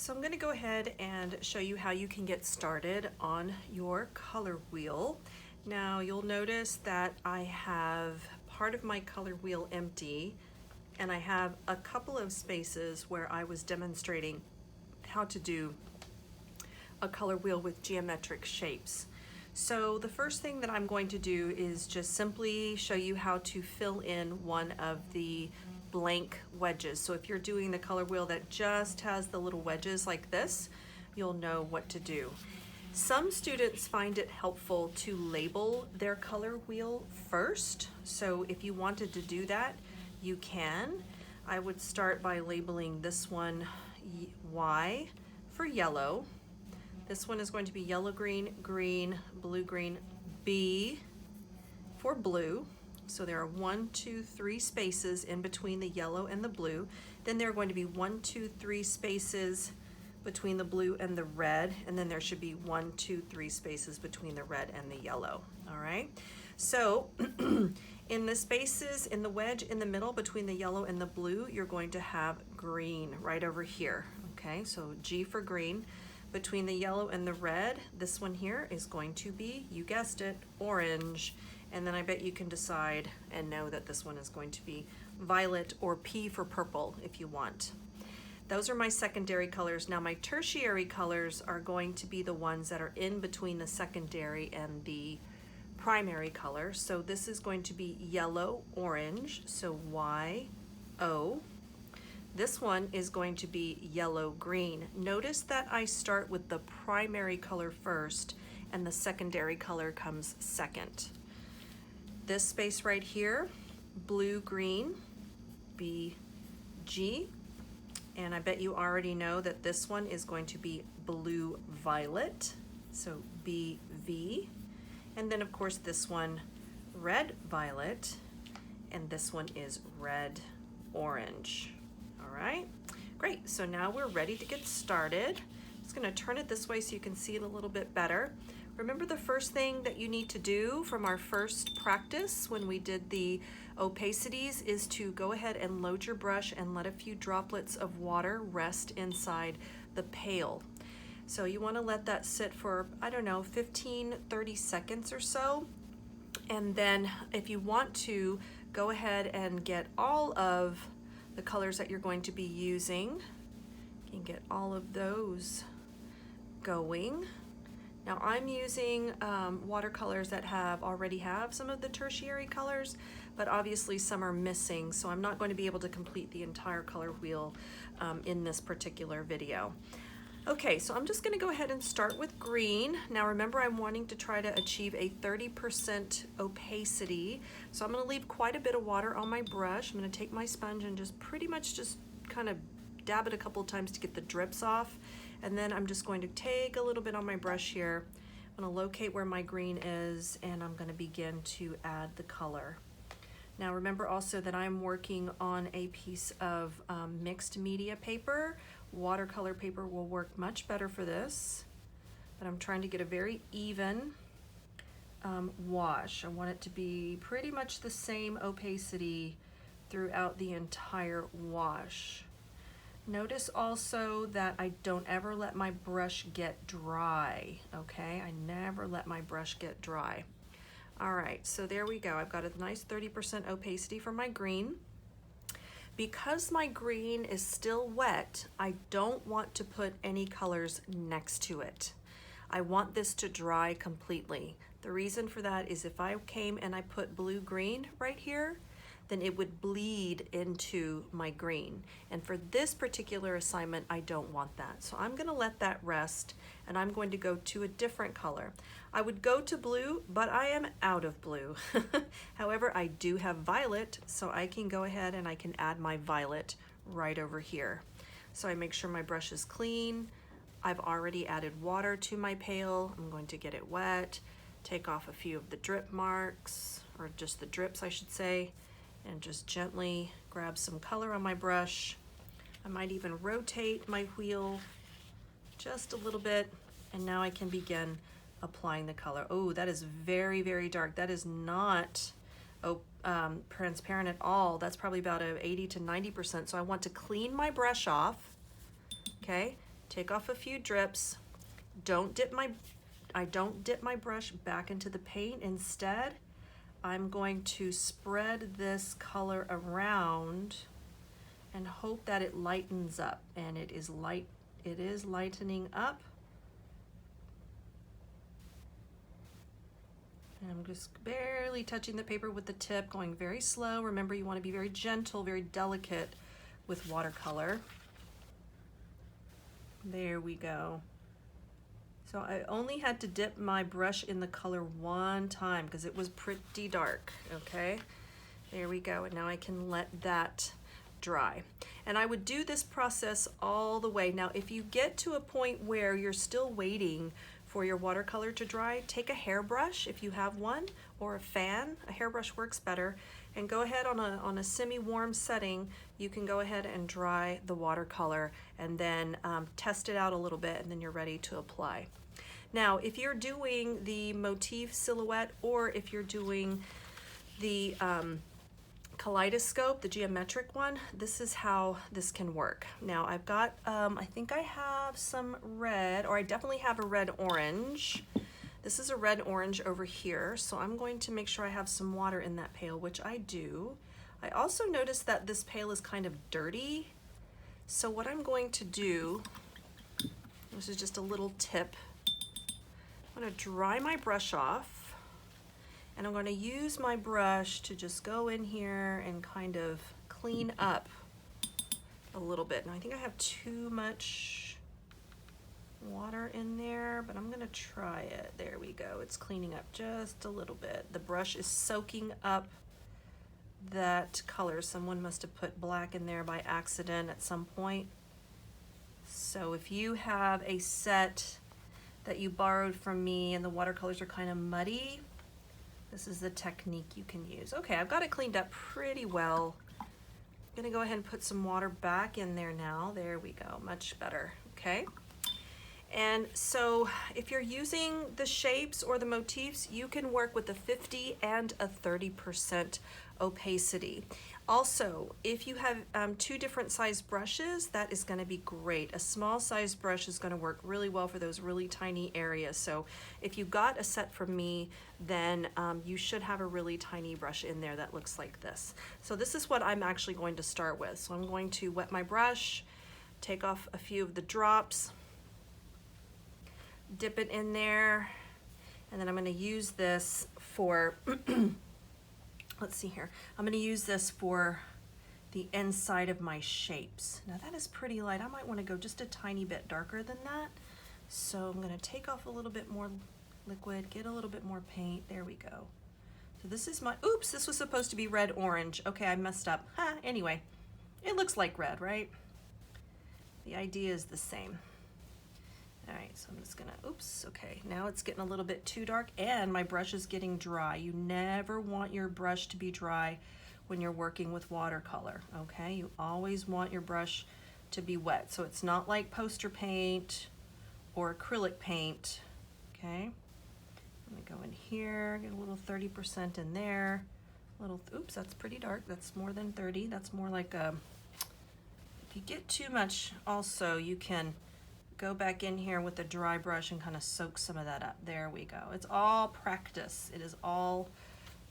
So I'm going to go ahead and show you how you can get started on your color wheel. Now you'll notice that I have part of my color wheel empty, and I have a couple of spaces where I was demonstrating how to do a color wheel with geometric shapes. So the first thing that I'm going to do is just simply show you how to fill in one of the blank wedges. So if you're doing the color wheel that just has the little wedges like this, you'll know what to do. Some students find it helpful to label their color wheel first. So if you wanted to do that, you can. I would start by labeling this one Y for yellow. This one is going to be yellow, green, green, blue, green, B for blue. So there are 1, 2, 3 spaces in between the yellow and the blue. Then there are going to be 1, 2, 3 spaces between the blue and the red. And then there should be 1, 2, 3 spaces between the red and the yellow. All right. So in the spaces in the wedge in the middle between the yellow and the blue, you're going to have green right over here. Okay. So G for green. Between the yellow and the red, this one here is going to be, you guessed it, orange. And then I bet you can decide and know that this one is going to be violet, or P for purple if you want. Those are my secondary colors. Now my tertiary colors are going to be the ones that are in between the secondary and the primary color. So this is going to be yellow, orange, so Y-O. This one is going to be yellow green. Notice that I start with the primary color first and the secondary color comes second. This space right here, blue green, BG. And I bet you already know that this one is going to be blue violet, so BV. And then of course this one, red violet, and this one is red orange. All right, great. So now we're ready to get started. I'm just going to turn it this way so you can see it a little bit better. Remember, the first thing that you need to do from our first practice when we did the opacities is to go ahead and load your brush and let a few droplets of water rest inside the pail. So you want to let that sit for, I don't know, 15-30 seconds or so. And then if you want to, go ahead and get all of the colors that you're going to be using. You can get all of those going. Now I'm using watercolors that already have some of the tertiary colors, but obviously some are missing, so I'm not going to be able to complete the entire color wheel in this particular video. Okay, so I'm just going to go ahead and start with green. Now remember, I'm wanting to try to achieve a 30% opacity. So I'm going to leave quite a bit of water on my brush. I'm going to take my sponge and just pretty much just kind of dab it a couple of times to get the drips off. And then I'm just going to take a little bit on my brush here. I'm going to locate where my green is, and I'm going to begin to add the color. Now remember also that I'm working on a piece of mixed media paper. Watercolor paper will work much better for this, but I'm trying to get a very even wash. I want it to be pretty much the same opacity throughout the entire wash. Notice also that I don't ever let my brush get dry, okay? I never let my brush get dry. All right, so there we go. I've got a nice 30% opacity for my green. Because my green is still wet, I don't want to put any colors next to it. I want this to dry completely. The reason for that is if I came and I put blue-green right here, then it would bleed into my green. And for this particular assignment, I don't want that. So I'm gonna let that rest, and I'm going to go to a different color. I would go to blue, but I am out of blue. However, I do have violet, so I can go ahead and I can add my violet right over here. So I make sure my brush is clean. I've already added water to my pail. I'm going to get it wet, take off a few of the drip marks, or just the drips I should say, and just gently grab some color on my brush. I might even rotate my wheel just a little bit, and now I can begin applying the color. Oh, that is very, very dark. That is not transparent at all. That's probably about a 80 to 90%. So I want to clean my brush off, okay? take off a few drips. I don't dip my brush back into the paint. Instead, I'm going to spread this color around and hope that it lightens up, and it is lightening up. And I'm just barely touching the paper with the tip, going very slow. Remember, you want to be very gentle, very delicate with watercolor. There we go. So I only had to dip my brush in the color one time because it was pretty dark, okay? There we go, and now I can let that dry. And I would do this process all the way. Now, if you get to a point where you're still waiting for your watercolor to dry, take a hairbrush if you have one, or a fan. A hairbrush works better. And go ahead on a semi-warm setting, you can go ahead and dry the watercolor and then test it out a little bit, and then you're ready to apply. Now, if you're doing the motif silhouette, or if you're doing the kaleidoscope, the geometric one, this is how this can work. Now I've got, I think I have some red, or I definitely have a red orange. This is a red orange over here, so I'm going to make sure I have some water in that pail, which I do. I also noticed that this pail is kind of dirty, so what I'm going to do, this is just a little tip, I'm going to dry my brush off, and I'm going to use my brush to just go in here and kind of clean up a little bit. Now I think I have too much water in there, but I'm going to try it. There we go. It's cleaning up just a little bit. The brush is soaking up that color. Someone must have put black in there by accident at some point. So if you have a set that you borrowed from me and the watercolors are kind of muddy, this is the technique you can use. Okay, I've got it cleaned up pretty well. I'm gonna go ahead and put some water back in there now. There we go, much better, okay? And so if you're using the shapes or the motifs, you can work with a 50 and a 30% opacity. Also, if you have two different size brushes, that is gonna be great. A small size brush is gonna work really well for those really tiny areas. So if you got a set from me, then you should have a really tiny brush in there that looks like this. So this is what I'm actually going to start with. So I'm going to wet my brush, take off a few of the drops, dip it in there, and then I'm going to use this for, let's see here, I'm going to use this for the inside of my shapes. Now that is pretty light. I might want to go just a tiny bit darker than that. So I'm going to take off a little bit more liquid, get a little bit more paint. There we go. So this is my, oops, this was supposed to be red orange. Okay, I messed up. Anyway, it looks like red, right? The idea is the same. All right, so I'm just gonna, oops, okay. Now it's getting a little bit too dark and my brush is getting dry. You never want your brush to be dry when you're working with watercolor, okay? You always want your brush to be wet. So it's not like poster paint or acrylic paint, okay? I'm gonna go in here, get a little 30% in there. A little, oops, that's pretty dark. That's more than 30. That's more like a, if you get too much also, you can go back in here with a dry brush and kind of soak some of that up. There we go. It's all practice. It is all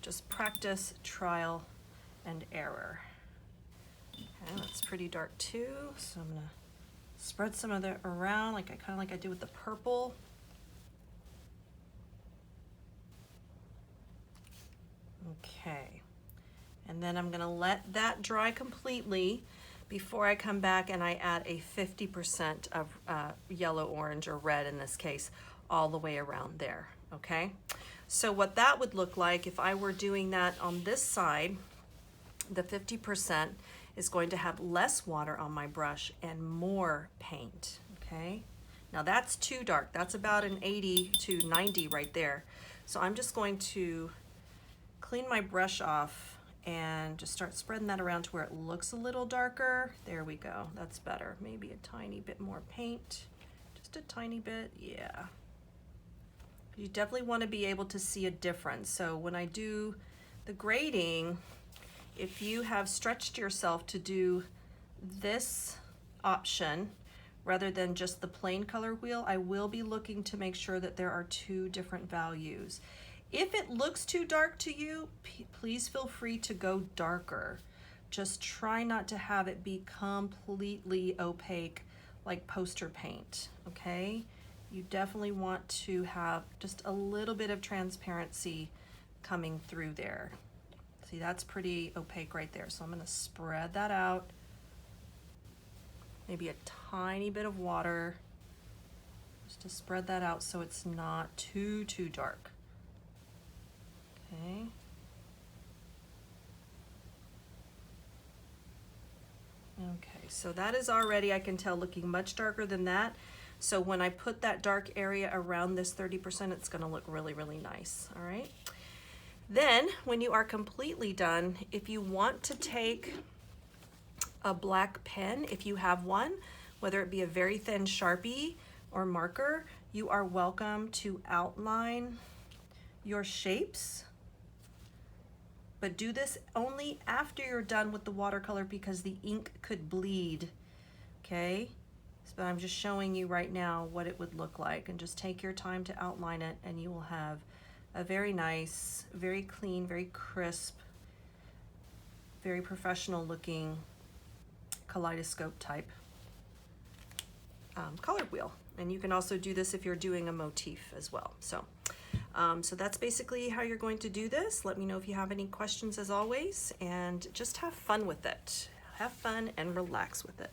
just practice, trial, and error. Okay, that's pretty dark too. So I'm gonna spread some of that around like I did with the purple. Okay, and then I'm gonna let that dry completely before I come back and I add a 50% of yellow, orange, or red in this case, all the way around there, okay? So what that would look like if I were doing that on this side, the 50% is going to have less water on my brush and more paint, okay? Now that's too dark. That's about an 80 to 90 right there. So I'm just going to clean my brush off and just start spreading that around to where it looks a little darker. There we go, that's better. Maybe a tiny bit more paint, just a tiny bit, yeah. You definitely want to be able to see a difference. So when I do the grading, if you have stretched yourself to do this option rather than just the plain color wheel, I will be looking to make sure that there are 2 different values. If it looks too dark to you, please feel free to go darker. Just try not to have it be completely opaque like poster paint, okay? You definitely want to have just a little bit of transparency coming through there. See, that's pretty opaque right there. So I'm gonna spread that out. Maybe a tiny bit of water just to spread that out so it's not too dark. Okay. Okay, so that is already, I can tell, looking much darker than that. So when I put that dark area around this 30%, it's gonna look really, really nice, all right? Then, when you are completely done, if you want to take a black pen, if you have one, whether it be a very thin Sharpie or marker, you are welcome to outline your shapes. But do this only after you're done with the watercolor because the ink could bleed, okay? But I'm just showing you right now what it would look like, and just take your time to outline it and you will have a very nice, very clean, very crisp, very professional looking kaleidoscope type color wheel. And you can also do this if you're doing a motif as well. So that's basically how you're going to do this. Let me know if you have any questions as always, and just have fun with it. Have fun and relax with it.